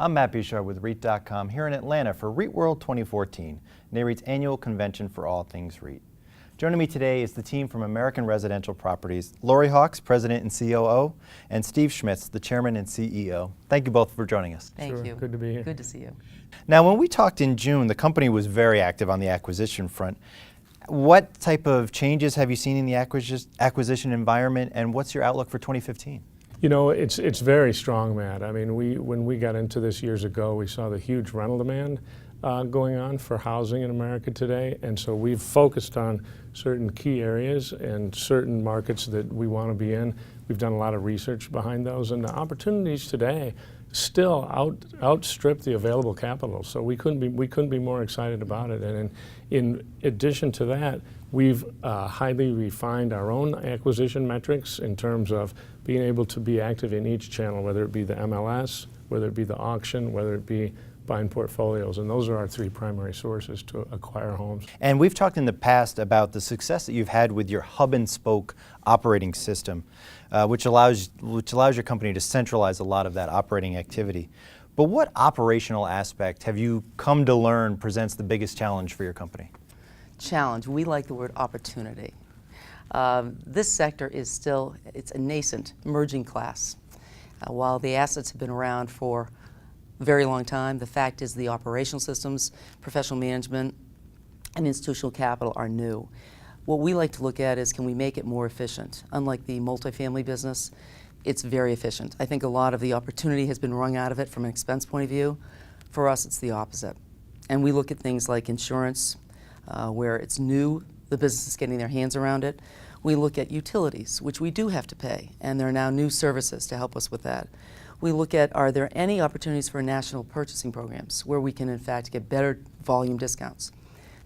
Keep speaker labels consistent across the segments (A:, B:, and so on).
A: I'm Matt Bouchard with REIT.com here in Atlanta for REITWorld 2014, NAREIT's annual convention for all things REIT. Joining me today is the team from American Residential Properties, Laurie Hawkes, President and COO, and Steve Schmitz, the Chairman and CEO. Thank you both for joining us.
B: Thank you.
C: Good to be here.
B: Good to see you.
A: Now, when we talked in June, the company was very active on the acquisition front. What type of changes have you seen in the acquisition environment, and what's your outlook for 2015?
C: You know, it's very strong, Matt. I mean, when we got into this years ago, we saw the huge rental demand going on for housing in America today, and so we've focused on certain key areas and certain markets that we want to be in. We've done a lot of research behind those, and the opportunities today still outstrip the available capital. So we couldn't be more excited about it. And in addition to that, we've highly refined our own acquisition metrics in terms of being able to be active in each channel, whether it be the MLS, whether it be the auction, whether it be buying portfolios, and those are our three primary sources to acquire homes.
A: And we've talked in the past about the success that you've had with your hub and spoke operating system, which allows your company to centralize a lot of that operating activity. But what operational aspect have you come to learn presents the biggest challenge for your company?
B: Challenge. We like the word opportunity. This sector is still, it's a nascent, emerging class. While the assets have been around for a very long time, the fact is the operational systems, professional management, and institutional capital are new. What we like to look at is, can we make it more efficient? Unlike the multifamily business, it's very efficient. I think a lot of the opportunity has been wrung out of it from an expense point of view. For us, it's the opposite. And we look at things like insurance, where it's new, the business is getting their hands around it. We look at utilities, which we do have to pay, and there are now new services to help us with that. We look at, are there any opportunities for national purchasing programs where we can in fact get better volume discounts?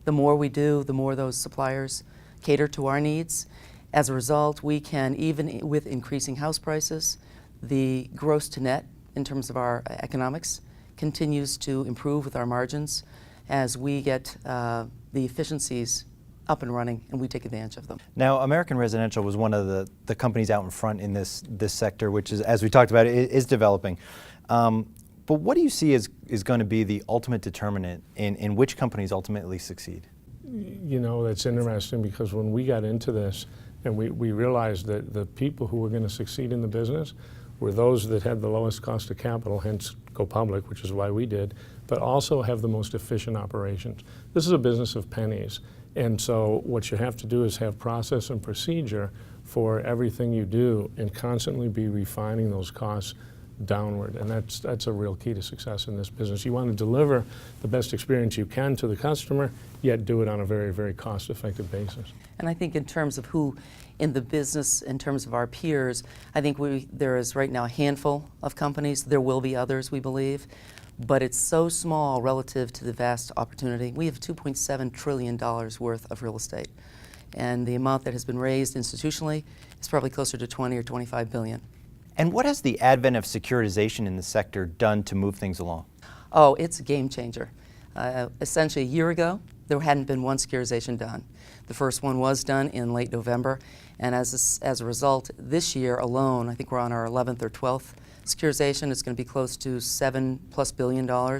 B: The more we do, the more those suppliers cater to our needs. As a result, we can, even with increasing house prices, the gross to net in terms of our economics continues to improve with our margins as we get the efficiencies up and running, and we take advantage of them.
A: Now, American Residential was one of the companies out in front in this sector, which is, as we talked about, is developing. But what do you see is going to be the ultimate determinant in which companies ultimately succeed?
C: You know, that's interesting, because when we got into this and we realized that the people who were going to succeed in the business were those that had the lowest cost of capital, hence go public, which is why we did, but also have the most efficient operations. This is a business of pennies. And so what you have to do is have process and procedure for everything you do and constantly be refining those costs downward. And that's a real key to success in this business. You want to deliver the best experience you can to the customer, yet do it on a very, very cost-effective basis.
B: And I think in terms of who in the business, in terms of our peers, I think there is right now a handful of companies. There will be others, we believe. But it's so small relative to the vast opportunity. We have $2.7 trillion worth of real estate. And the amount that has been raised institutionally is probably closer to 20 or 25 billion.
A: And what has the advent of securitization in the sector done to move things along?
B: Oh, it's a game changer. Essentially, a year ago, there hadn't been one securitization done. The first one was done in late November. And as a result, this year alone, I think we're on our 11th or 12th securitization. It's going to be close to $7+ billion.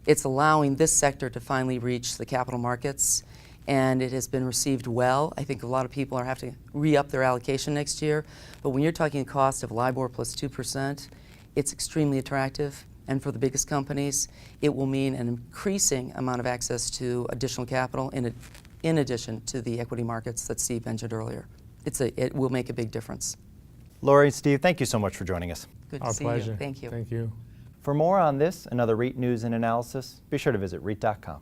B: It's allowing this sector to finally reach the capital markets, and it has been received well. I think a lot of people are having to re-up their allocation next year, but when you're talking a cost of LIBOR plus 2%, it's extremely attractive. And for the biggest companies, it will mean an increasing amount of access to additional capital in addition to the equity markets that Steve mentioned earlier. It will make a big difference.
A: Laurie and Steve, thank you so much for joining us.
B: Good to
C: Our
B: see
C: pleasure.
B: you. Thank you.
C: Thank you.
A: For more on this and other REIT news and analysis, be sure to visit REIT.com.